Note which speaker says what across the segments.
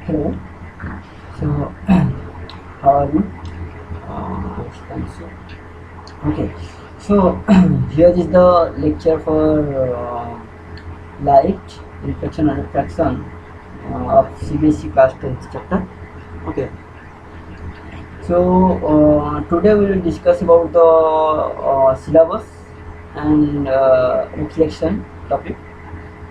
Speaker 1: Hello. So, how are you? Thanks. Okay. So, here is the lecture for light, reflection and refraction of CBSE class 10th chapter. Okay. So, today we will discuss about the syllabus and reflection topic.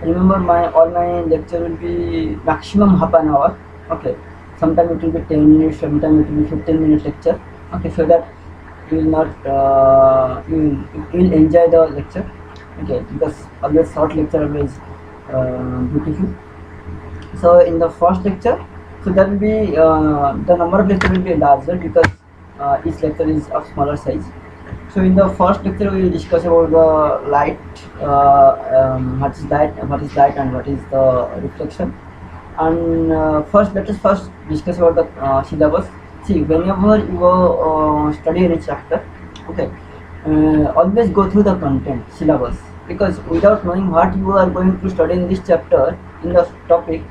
Speaker 1: Remember, my all my lecture will be maximum half an hour. Okay. Sometime it will be 10 minutes, sometime it will be 15 minutes lecture. Okay, so that you will not you will enjoy the lecture. Okay, because always short lecture always beautiful. So in the first lecture, so that will be the number of lecture will be larger because each lecture is of smaller size. So in the first lecture we will discuss about the light, what is light and what is the reflection. And first, let us first discuss about the syllabus. See, whenever you study any chapter, okay, always go through the content syllabus, because without knowing what you are going to study in this chapter, in the topic,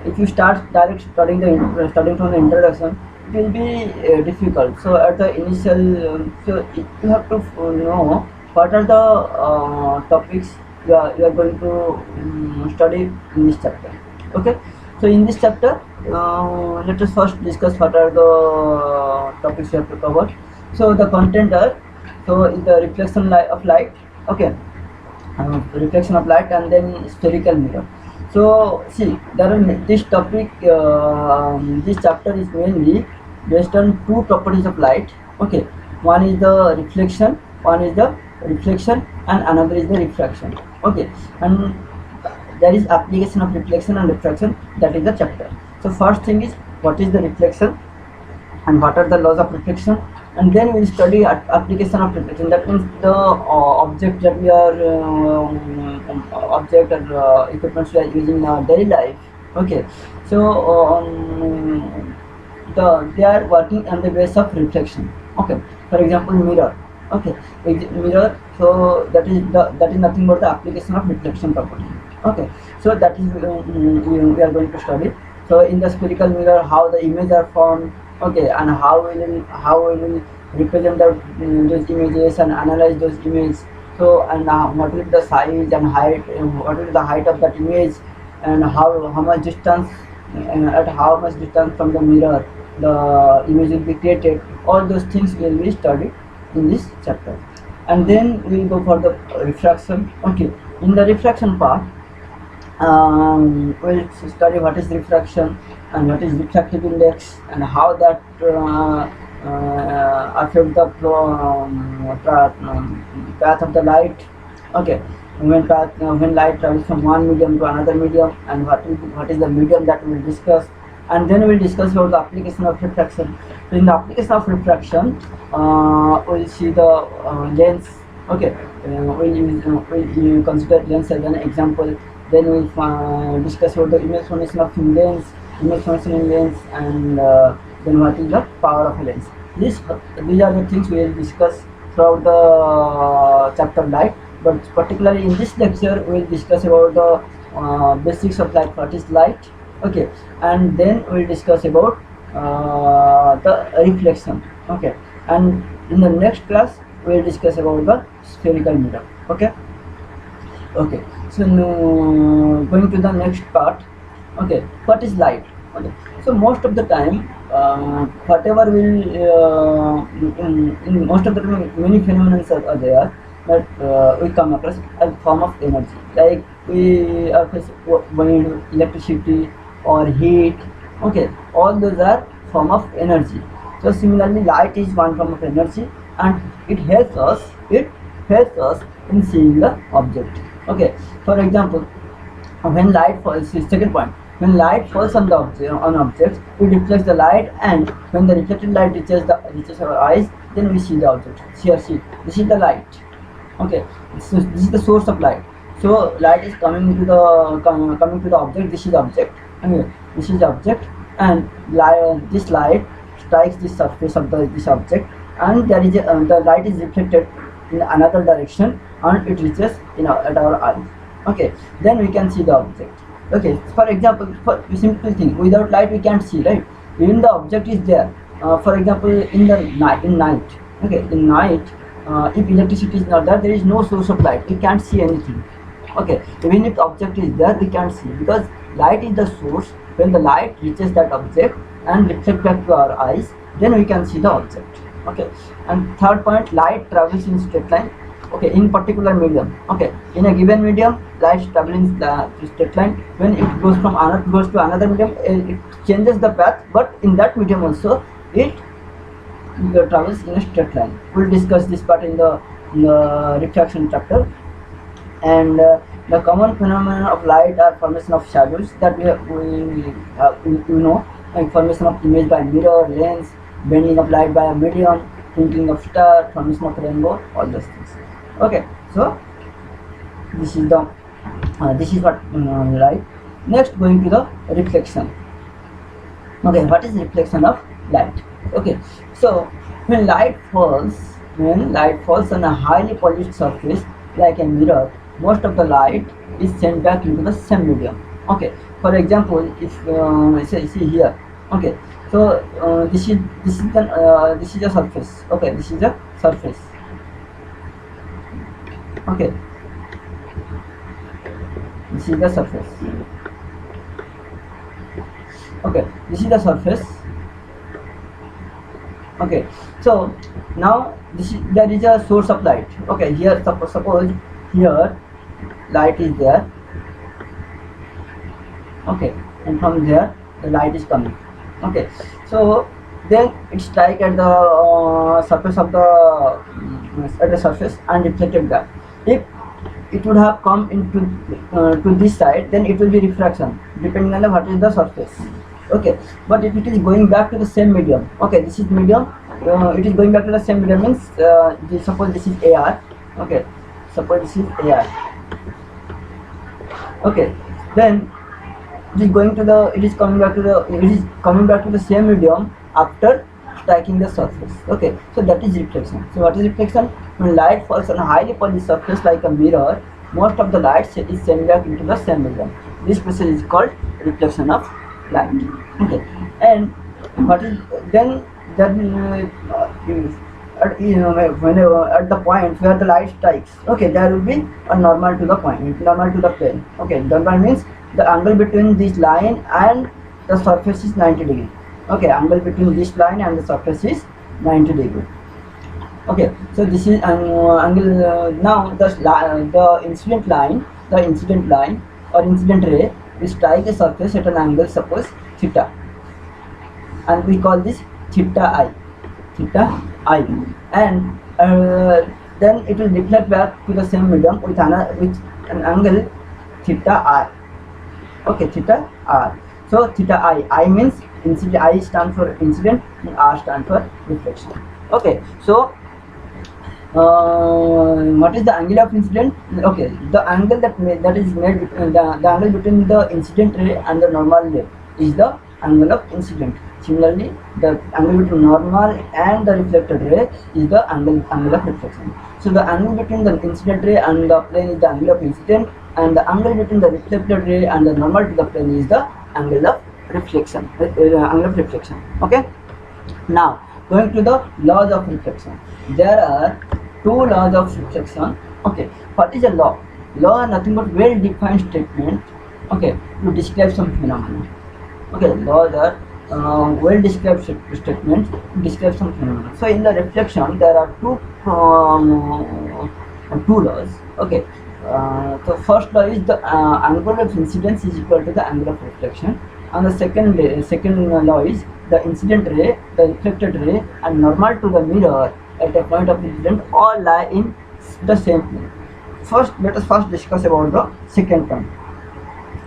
Speaker 1: if you start direct studying from the introduction, it will be difficult. So at the initial, you have to know what are the topics you are going to study in this chapter. Okay, so in this chapter, let us first discuss what are the topics you have to cover. So the content are, so is the reflection of light. Okay, reflection of light, and then spherical mirror. So see, there are this topic. This chapter is mainly based on two properties of light. Okay, one is the reflection, and another is the refraction. Okay, and there is application of reflection and refraction. That is the chapter. So first thing is, what is the reflection and what are the laws of reflection, and then we will study application of reflection. That means the object that we are object or equipments we are using in our daily life. Okay, so they are working on the base of reflection. Okay, for example, mirror. Okay, mirror, so that is nothing but the application of reflection property. Okay, so that is we are going to study. So in the spherical mirror, how the images are formed. Okay, and how we will represent those images and analyze those images. So, and what will be the size and height, what will be the height of that image, and how much distance, at how much distance from the mirror the image will be created. All those things will be studied in this chapter. And then we will go for the refraction. Okay, in the refraction part, we'll study what is refraction and what is refractive index, and how that affect the path of the light. Okay, when light travels from one medium to another medium, and what is the medium that we will discuss. And then we will discuss about the application of refraction. So in the application of refraction, we'll see the lens. Okay, we'll consider lens as an example. Then we'll discuss about the image formation of lens, and then what is the power of a lens. These are the things we will discuss throughout the chapter light. But particularly in this lecture, we will discuss about the basics of light. What is light? Okay, and then we will discuss about the reflection. Okay, and in the next class we will discuss about the spherical mirror. Okay. Okay, so now going to the next part. Okay, what is light? Okay, so most of the time, whatever will in most of the time, many phenomena are there that we come across as form of energy, like we are wind, electricity or heat. Okay, all those are form of energy. So similarly, light is one form of energy, and it helps us in seeing the object. Okay, for example, when light falls, second point, when light falls on the objects, it reflects the light, and when the reflected light reaches our eyes, then we see the object. See, this is the light. Okay, so this is the source of light. So light is coming to the object. This is the object. Okay, this is the object, and this light strikes the surface of this object, and there is the light is reflected in another direction, and it reaches at our eyes. Okay, then we can see the object. Okay, for example, for simple thing, without light we can't see, right? Even the object is there. For example, in night, okay, in night, if electricity is not there, there is no source of light. We can't see anything. Okay, even if object is there, we can't see because light is the source. When the light reaches that object and reflect back to our eyes, then we can see the object. Okay, and third point, light travels in straight line. Okay, in particular medium. Okay, in a given medium, light travels in the straight line. When it goes to another medium, it changes the path, but in that medium also it travels in a straight line. We'll discuss this part in the refraction chapter. And the common phenomenon of light are formation of shadows that we know, like formation of image by mirror, lens, bending of light by a medium, twinkling of star, formation of rainbow, all those things. Okay, so this is the this is what light. Next, going to the reflection. Okay, what is reflection of light? Okay, so when light falls on a highly polished surface like a mirror, most of the light is sent back into the same medium. Okay, for example, if see here. Okay, so this is the surface. Okay, this is the surface. Okay, this is the surface. Okay, this is the surface. Okay, so now there is a source of light. Okay, here suppose here light is there. Okay, and from there the light is coming. Okay, so then it strike at the surface of the surface and reflected back. If it would have come into to this side, then it will be refraction depending on what is the surface. Okay, but if it is going back to the same medium, okay, this is medium, it is going back to the same medium means suppose this is AR. Okay, suppose this is AR. Okay, then it is coming back to the same medium after striking the surface. Okay, so that is reflection. So what is reflection? When light falls on a highly polished surface like a mirror, most of the light is sent back into the same medium. This process is called reflection of light. Okay, and what is then whenever at the point where the light strikes, okay, there will be a normal to the plane. Okay, normal means the angle between this line and the surface is 90 degree. Okay, angle between this line and the surface is 90 degree. Okay, so this is angle. Now the incident line or incident ray will strike the surface at an angle, suppose theta, and we call this theta I, and then it will reflect back to the same medium with an angle theta R. Okay, theta R. So theta I means incident. I stands for incident and R stands for reflection. Okay, so what is the angle of incident? Okay, the angle that is made the angle between the incident ray and the normal ray is the angle of incident. Similarly, the angle between normal and the reflected ray is the angle of reflection. So the angle between the incident ray and the plane is the angle of incident, and the angle between the reflected ray and the normal to the plane is the angle of reflection. Okay. Now going to the laws of reflection. There are two laws of reflection. Okay, what is a law? Law are nothing but well-defined statement. Okay, to describe some phenomenon. Okay, laws are well-described statements to describe some phenomenon. So in the reflection, there are two laws. Okay, so first law is the angle of incidence is equal to the angle of reflection, and the second law is the incident ray, the reflected ray, and normal to the mirror at a point of incident all lie in the same plane. Let us first discuss about the second point.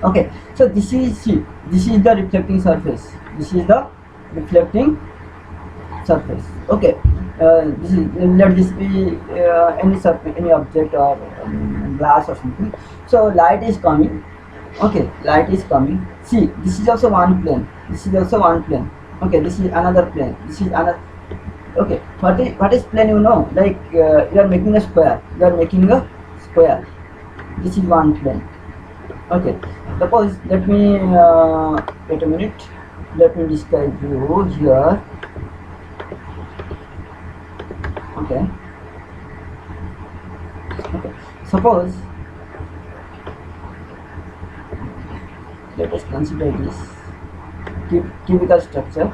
Speaker 1: Okay, so this is the reflecting surface. This is the reflecting surface. Okay, let this be any surface, any object or glass or something. So light is coming. Okay, light is coming. See, this is also one plane. Okay, this is another plane. This is another. Okay, what is plane? You know, like you are making a square. This is one plane. Okay, suppose let me wait a minute. Let me describe you here. Okay, okay. Suppose let us consider this cubical structure.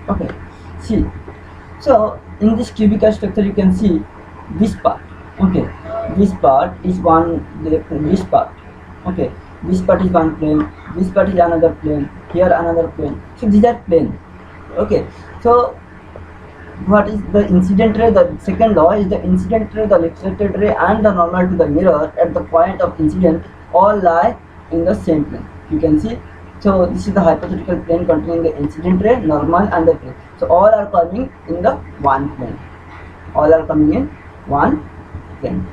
Speaker 1: Okay, see. So in this cubical structure, you can see this part. Okay, this part is one. This part. Okay, this part is one plane. This part is another plane. Here another plane. So these are plane. Okay, so what is the incident ray? The second law is the incident ray, the reflected ray, and the normal to the mirror at the point of incident all lie in the same plane. You can see. So this is the hypothetical plane containing the incident ray, normal, and the plane. So all are coming in the one plane. All are coming in one plane.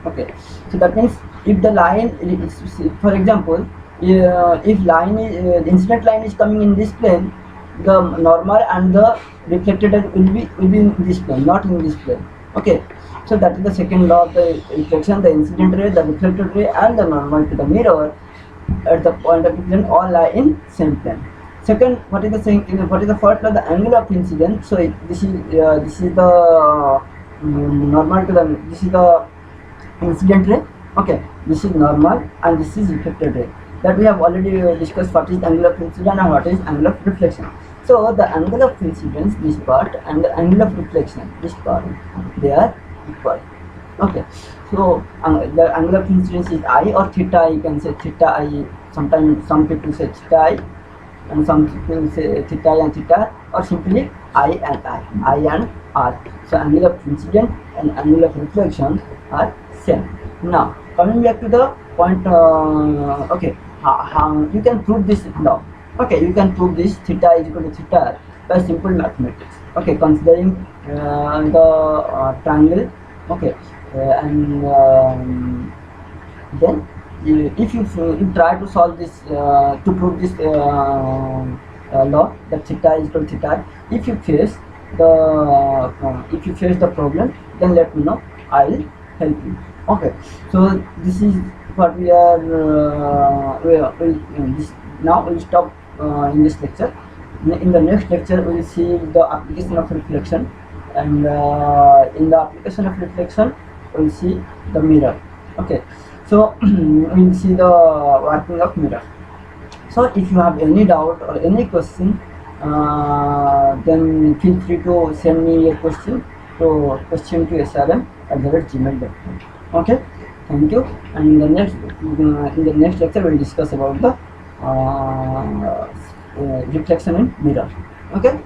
Speaker 1: Okay. So that means if the line is, for example, if line is incident line is coming in this plane, the normal and the reflected will be in this plane, not in this plane. Okay, so that is the second law of the reflection. The incident ray, the reflected ray, and the normal to the mirror at the point of incident all lie in same plane. Second, what is the same? What is the first law? The angle of incidence. So this is the normal to the, this is the incident ray. Okay, this is normal and this is reflected ray. That we have already discussed what is angle of incidence and what is angle of reflection. So the angle of incidence, this part, and the angle of reflection, this part, they are equal. Okay, so the angle of incidence is I or theta. You can say theta I. Sometimes some people say theta I, and some people say theta I and theta, or simply I and I and R. So angle of incidence and angle of reflection are same. Now coming back to the point. Okay, how you can prove this law? Okay, you can prove this theta is equal to theta by simple mathematics. Okay, considering the triangle. Okay, and then if you try to solve this to prove this law that theta is equal to theta, if you face the problem, then let me know. I will help you. Okay, so this is what we are. Now we'll stop in this lecture. In the next lecture, we will see the application of reflection, and in the application of reflection, we will see the mirror. Okay, so we will see the working of mirror. So if you have any doubt or any question, then feel free to send me your question to srm@gmail.com. Okay, thank you. And in the next lecture, we will discuss about the reflection in mirror. Okay.